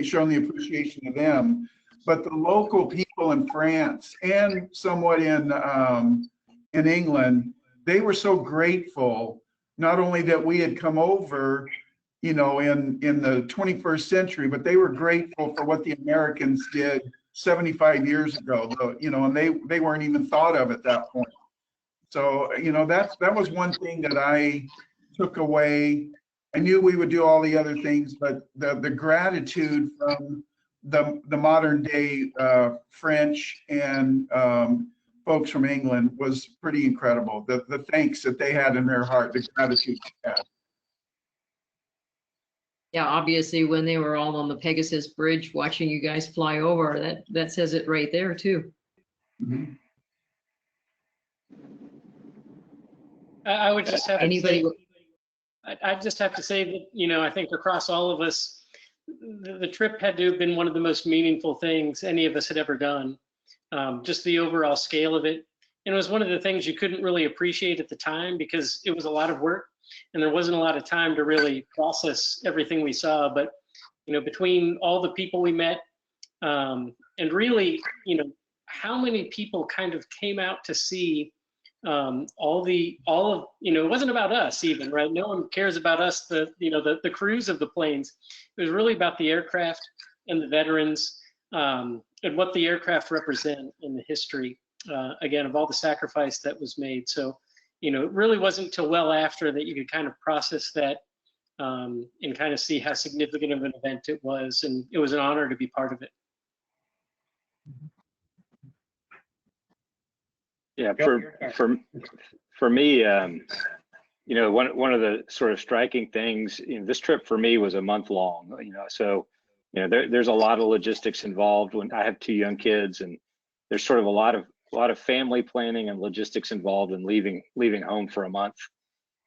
showing the appreciation of them, but the local people in France and somewhat in England, they were so grateful, not only that we had come over, you know, in the 21st century, but they were grateful for what the Americans did 75 years ago, you know, and they weren't even thought of at that point. So, you know, that was one thing that I took away. I knew we would do all the other things, but the gratitude from the modern day French and folks from England was pretty incredible. The thanks that they had in their heart, the gratitude they had. Yeah, obviously when they were all on the Pegasus Bridge watching you guys fly over, that says it right there too. Mm-hmm. I would just have Anybody? to say, I just have to say that, you know, I think across all of us, the trip had to have been one of the most meaningful things any of us had ever done. Just the overall scale of it. And it was one of the things you couldn't really appreciate at the time because it was a lot of work and there wasn't a lot of time to really process everything we saw. But, you know, between all the people we met and really, you know, how many people kind of came out to see all of, you know, it wasn't about us even, right? No one cares about us, the crews of the planes. It was really about the aircraft and the veterans and what the aircraft represent in the history again, of all the sacrifice that was made. So, you know, it really wasn't until well after that you could kind of process that and kind of see how significant of an event it was. And it was an honor to be part of it. Yeah, for me, you know, one of the sort of striking things, you know, this trip for me was a month long, you know, so, you know, there's a lot of logistics involved. When I have 2 young kids, and there's sort of a lot of family planning and logistics involved in leaving home for a month.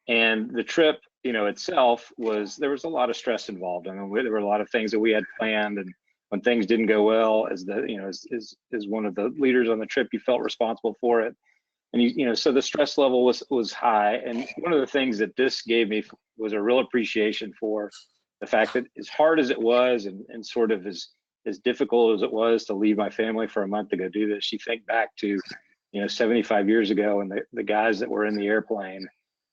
And the trip, you know, itself there was a lot of stress involved. I mean, there were a lot of things that we had planned, and when things didn't go well, as one of the leaders on the trip, you felt responsible for it. And you know, so the stress level was high. And one of the things that this gave me was a real appreciation for the fact that, as hard as it was, and sort of as difficult as it was to leave my family for a month to go do this, you think back to, you know, 75 years ago, and the guys that were in the airplane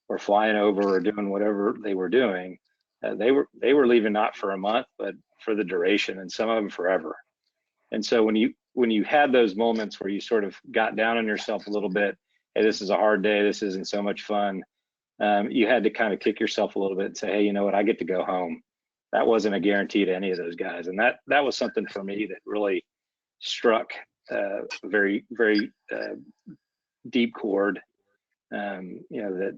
or flying over or doing whatever they were doing, they were leaving not for a month, but for the duration, and some of them forever. And so when you had those moments where you sort of got down on yourself a little bit, hey, this is a hard day, this isn't so much fun, you had to kind of kick yourself a little bit and say, hey, you know what, I get to go home. That wasn't a guarantee to any of those guys. And that was something for me that really struck a very, very deep chord. You know,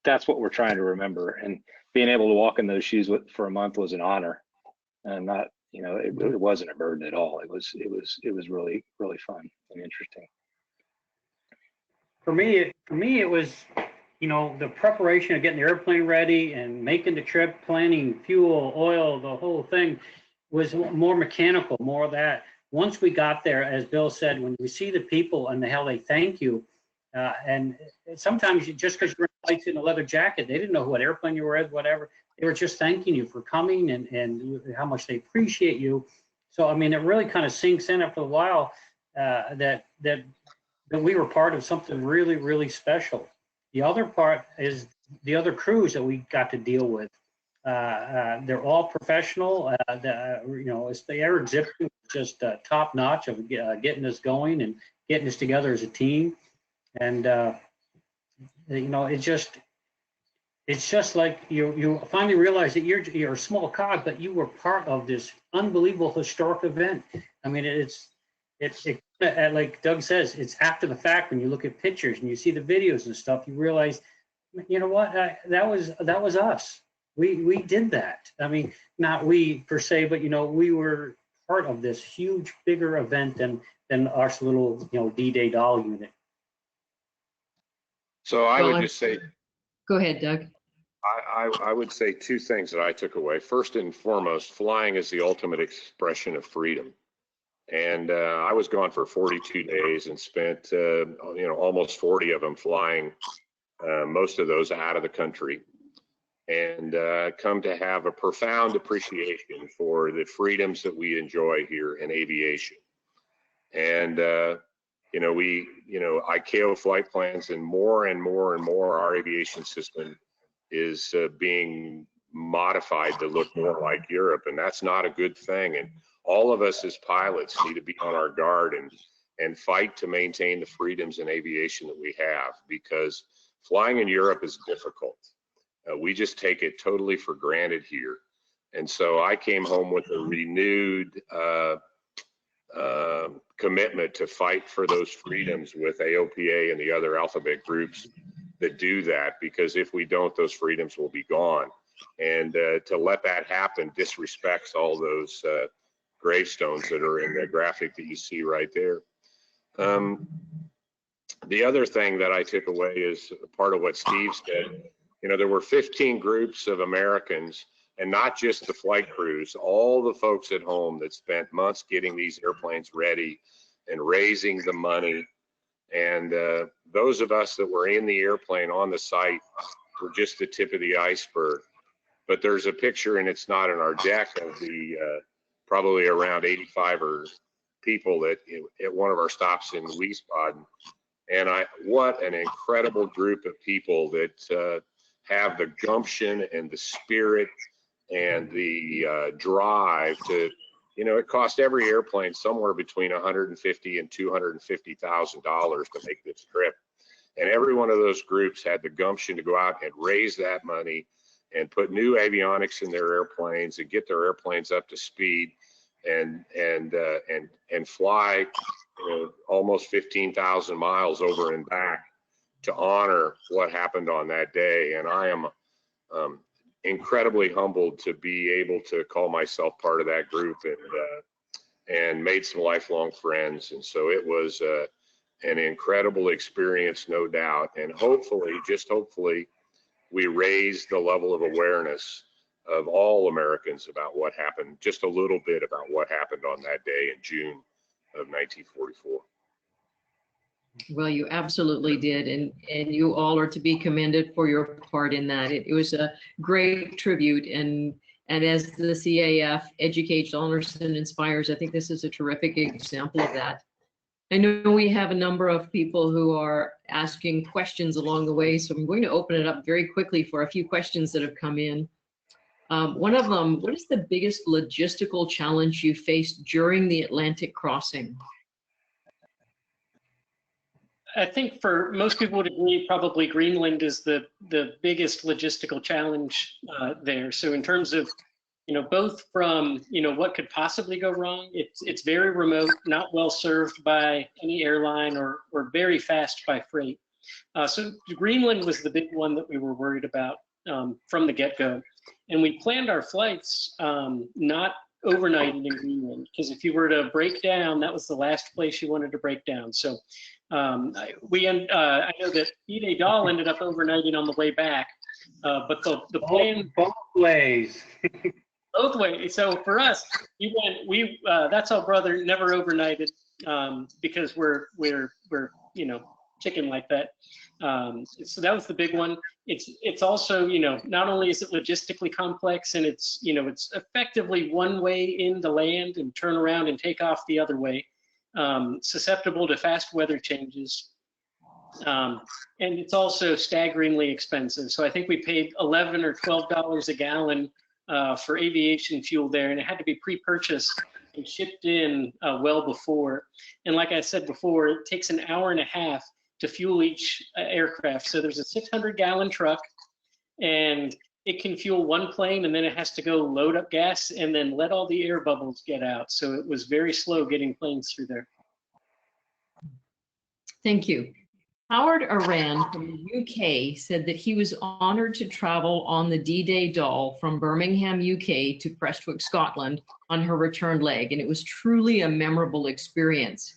that's what we're trying to remember. And being able to walk in those shoes for a month was an honor, and not, you know, it wasn't a burden at all. It was really, really fun and interesting. For me, it was, you know, the preparation of getting the airplane ready and making the trip, planning fuel, oil, the whole thing was more mechanical, more of that. Once we got there, as Bill said, when we see the people and how they thank you, and sometimes just because you're in lights in a leather jacket, they didn't know what airplane you were at, whatever. They were just thanking you for coming and how much they appreciate you. So, I mean, it really kind of sinks in after a while that we were part of something really, really special. The other part is the other crews that we got to deal with. They're all professional. You know, it's the air exhibition, just top notch of getting us going and getting us together as a team. And you know, it's just like you finally realize that you're a small cog, but you were part of this unbelievable historic event. I mean, it's like Doug says, it's after the fact when you look at pictures and you see the videos and stuff, you realize, you know what, that was us. We did that. I mean, not we per se, but, you know, we were part of this huge, bigger event than our little, you know, D-Day doll unit. So I would just say, Go ahead, Doug. I would say 2 things that I took away. First and foremost, flying is the ultimate expression of freedom. And I was gone for 42 days and spent, you know, almost 40 of them flying, most of those out of the country, and come to have a profound appreciation for the freedoms that we enjoy here in aviation. And, you know, ICAO flight plans, and more and more and more, our aviation system is being modified to look more like Europe, and that's not a good thing. And all of us as pilots need to be on our guard and fight to maintain the freedoms in aviation that we have, because flying in Europe is difficult. We just take it totally for granted here. And so I came home with a renewed commitment to fight for those freedoms with AOPA and the other alphabet groups that do that, because if we don't, those freedoms will be gone. And to let that happen disrespects all those gravestones that are in the graphic that you see right there. The other thing that I took away is part of what Steve said. You know, there were 15 groups of Americans, and not just the flight crews, all the folks at home that spent months getting these airplanes ready and raising the money. And those of us that were in the airplane on the site were just the tip of the iceberg. But there's a picture, and it's not in our deck, of the probably around 85 or people that at one of our stops in Wiesbaden. And what an incredible group of people that have the gumption and the spirit and the drive to, you know, it cost every airplane somewhere between $150,000 and $250,000 to make this trip. And every one of those groups had the gumption to go out and raise that money and put new avionics in their airplanes and get their airplanes up to speed and fly, you know, almost 15,000 miles over and back to honor what happened on that day. And I am incredibly humbled to be able to call myself part of that group, and made some lifelong friends. And so it was an incredible experience, no doubt. And hopefully, just hopefully, we raise the level of awareness of all Americans about what happened, just a little bit about what happened on that day in June of 1944. Well, you absolutely did, and you all are to be commended for your part in that. It was a great tribute, and as the CAF educates, honors, and inspires, I think this is a terrific example of that. I know we have a number of people who are asking questions along the way, so I'm going to open it up very quickly for a few questions that have come in. One of them, what is the biggest logistical challenge you faced during the Atlantic crossing? I think for most people would agree, probably Greenland is the biggest logistical challenge there. So in terms of, you know, both from, you know, what could possibly go wrong, it's very remote, not well served by any airline, or very fast by freight. So Greenland was the big one that we were worried about from the get-go. And we planned our flights not overnighting in Greenland, because if you were to break down, that was the last place you wanted to break down. So I know that D-Day Doll ended up overnighting on the way back, but the plan both ways. both ways. So for us, that's our brother never overnighted, because we're you know, chicken like that. So that was the big one. It's also, you know, not only is it logistically complex, and it's, you know, it's effectively one way in the land and turn around and take off the other way, susceptible to fast weather changes. And it's also staggeringly expensive. So I think we paid $11 or $12 a gallon for aviation fuel there, and it had to be pre-purchased and shipped in well before. And like I said before, it takes an hour and a half to fuel each aircraft. So there's a 600-gallon truck, and it can fuel one plane, and then it has to go load up gas and then let all the air bubbles get out. So it was very slow getting planes through there. Thank you. Howard Aran from the UK said that he was honored to travel on the D-Day Doll from Birmingham, UK to Prestwick, Scotland on her return leg, and it was truly a memorable experience.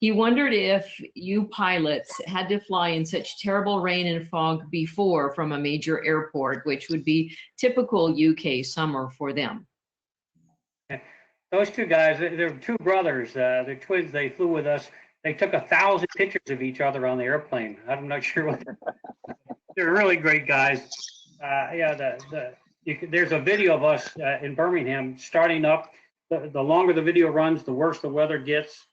He wondered if you pilots had to fly in such terrible rain and fog before from a major airport, which would be typical UK summer for them. Those two guys, they're two brothers. They're twins. They flew with us. They took 1,000 pictures of each other on the airplane. I'm not sure what they're really great guys. Yeah, there's a video of us in Birmingham starting up. The longer the video runs, the worse the weather gets.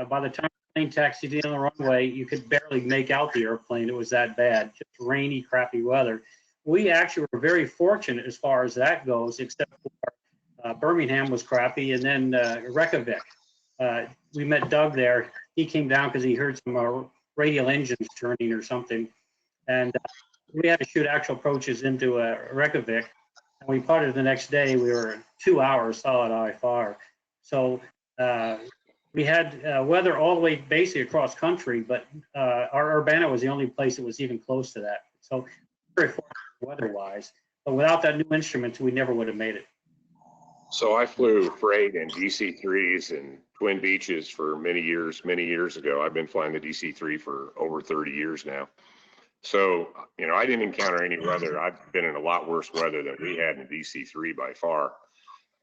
By the time the plane taxied in on the runway, you could barely make out the airplane. It was that bad, just rainy, crappy weather. We actually were very fortunate as far as that goes, except for Birmingham was crappy, and then Reykjavik. We met Doug there. He came down because he heard some radial engines turning or something, and we had to shoot actual approaches into Reykjavik. And we parted the next day. We were 2 hours solid IFR. So we had weather all the way basically across country, but our Urbana was the only place that was even close to that. So very fortunate weather-wise. But without that new instrument, we never would have made it. So I flew freight and DC-3s and Twin Beaches for many years ago. I've been flying the DC-3 for over 30 years now. So, you know, I didn't encounter any weather. I've been in a lot worse weather than we had in DC-3 by far.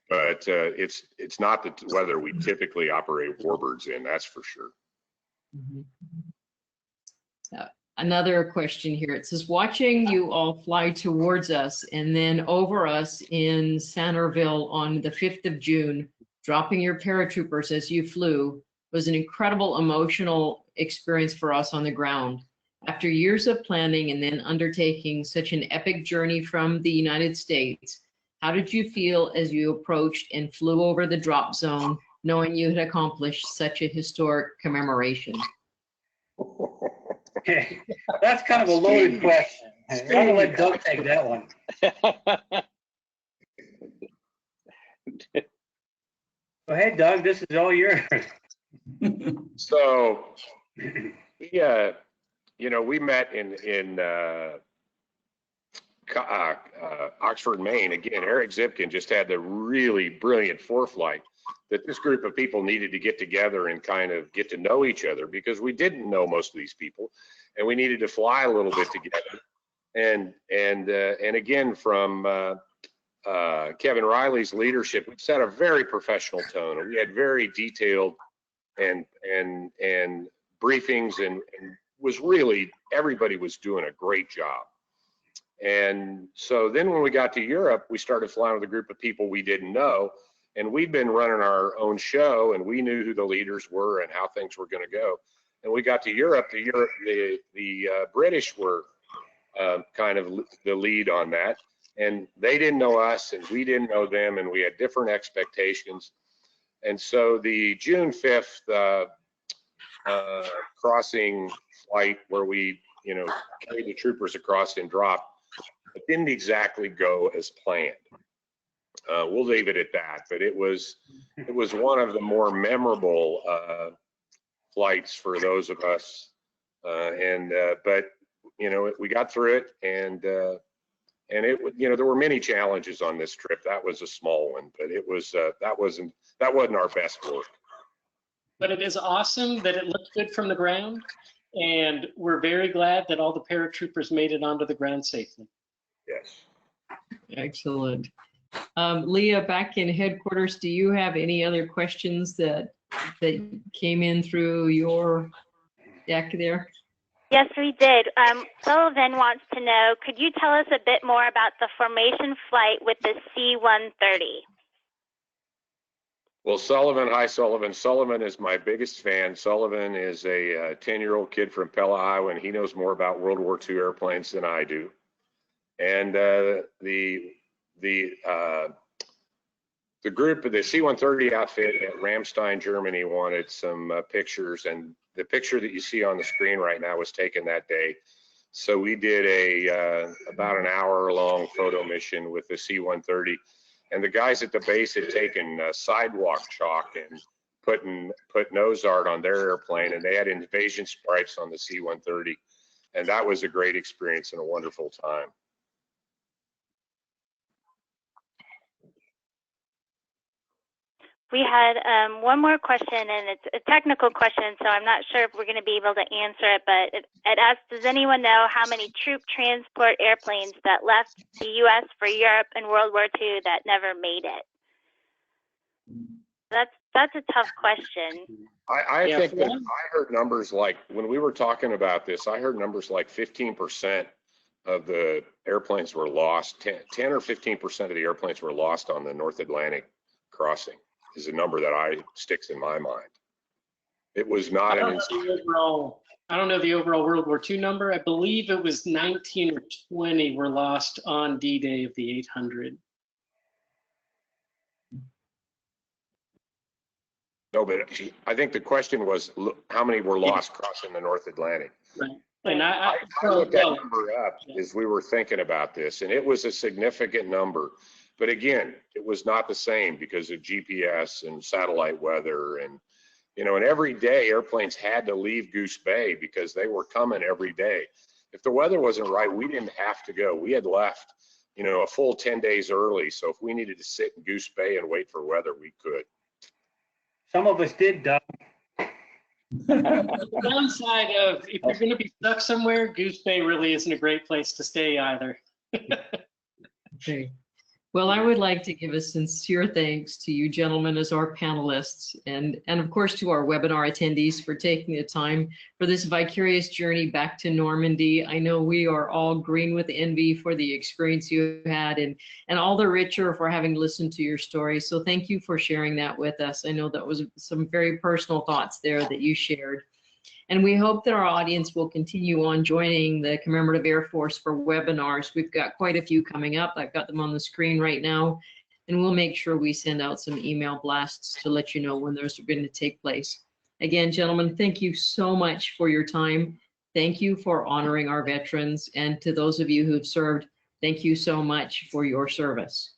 But it's not the weather we typically operate warbirds in, that's for sure. Mm-hmm. Another question here. It says, watching you all fly towards us and then over us in Centerville on the 5th of June, dropping your paratroopers as you flew, was an incredible emotional experience for us on the ground. After years of planning and then undertaking such an epic journey from the United States, How did you feel as you approached and flew over the drop zone, knowing you had accomplished such a historic commemoration? That's kind of a loaded question. I'm gonna let Doug take that one. Go ahead, Doug, this is all yours. So, yeah, you know, we met in Oxford, Maine. Again, Eric Zipkin just had the really brilliant forethought that this group of people needed to get together and kind of get to know each other, because we didn't know most of these people, and we needed to fly a little bit together. And again, from Kevin Riley's leadership, we set a very professional tone, and we had very detailed and briefings, and was really, everybody was doing a great job. And so then when we got to Europe, we started flying with a group of people we didn't know, and we'd been running our own show, and we knew who the leaders were and how things were going to go. And we got to Europe. The British were kind of the lead on that, and they didn't know us, and we didn't know them, and we had different expectations. And so the June 5th crossing flight, where we, you know, carried the troopers across and dropped, it didn't exactly go as planned. We'll leave it at that, but it was one of the more memorable flights for those of us. But you know, we got through it, and it, you know, there were many challenges on this trip. That was a small one, but it was that wasn't our best work. But it is awesome that it looked good from the ground, and we're very glad that all the paratroopers made it onto the ground safely. Yes. Excellent. Leah, back in headquarters, do you have any other questions that came in through your deck there? Yes, we did. Sullivan wants to know, could you tell us a bit more about the formation flight with the C-130? Well, Sullivan, hi Sullivan. Sullivan is my biggest fan. Sullivan is a 10-year-old kid from Pella, Iowa, and he knows more about World War II airplanes than I do. And the group of the C-130 outfit at Ramstein, Germany wanted some pictures, and the picture that you see on the screen right now was taken that day. So we did about an hour-long photo mission with the C-130, and the guys at the base had taken sidewalk chalk and put nose art on their airplane, and they had invasion stripes on the C-130, and that was a great experience and a wonderful time. We had one more question, and it's a technical question, so I'm not sure if we're going to be able to answer it, but it asks, does anyone know how many troop transport airplanes that left the U.S. for Europe in World War II that never made it? That's a tough question. I think that I heard numbers like, when we were talking about this, I heard numbers like 15% of the airplanes were lost. 10 or 15% of the airplanes were lost on the North Atlantic crossing. Is a number that sticks in my mind. It was not I don't know the overall World War II number. I believe it was 19 or 20 were lost on D-Day of the 800. No, but I think the question was how many were lost crossing the North Atlantic. Right. And I looked that number up as we were thinking about this, and it was a significant number. But again, it was not the same because of GPS and satellite weather, and you know, and every day airplanes had to leave Goose Bay because they were coming every day. If the weather wasn't right, we didn't have to go. We had left, you know, a full 10 days early. So if we needed to sit in Goose Bay and wait for weather, we could. Some of us did, Doug. The downside of, if you're going to be stuck somewhere, Goose Bay really isn't a great place to stay either. Okay. Well, I would like to give a sincere thanks to you gentlemen as our panelists, and of course to our webinar attendees for taking the time for this vicarious journey back to Normandy. I know we are all green with envy for the experience you had, and all the richer for having listened to your story. So thank you for sharing that with us. I know that was some very personal thoughts there that you shared. And we hope that our audience will continue on joining the Commemorative Air Force for webinars. We've got quite a few coming up. I've got them on the screen right now, and we'll make sure we send out some email blasts to let you know when those are going to take place. Again, gentlemen, thank you so much for your time. Thank you for honoring our veterans. And to those of you who've served, thank you so much for your service.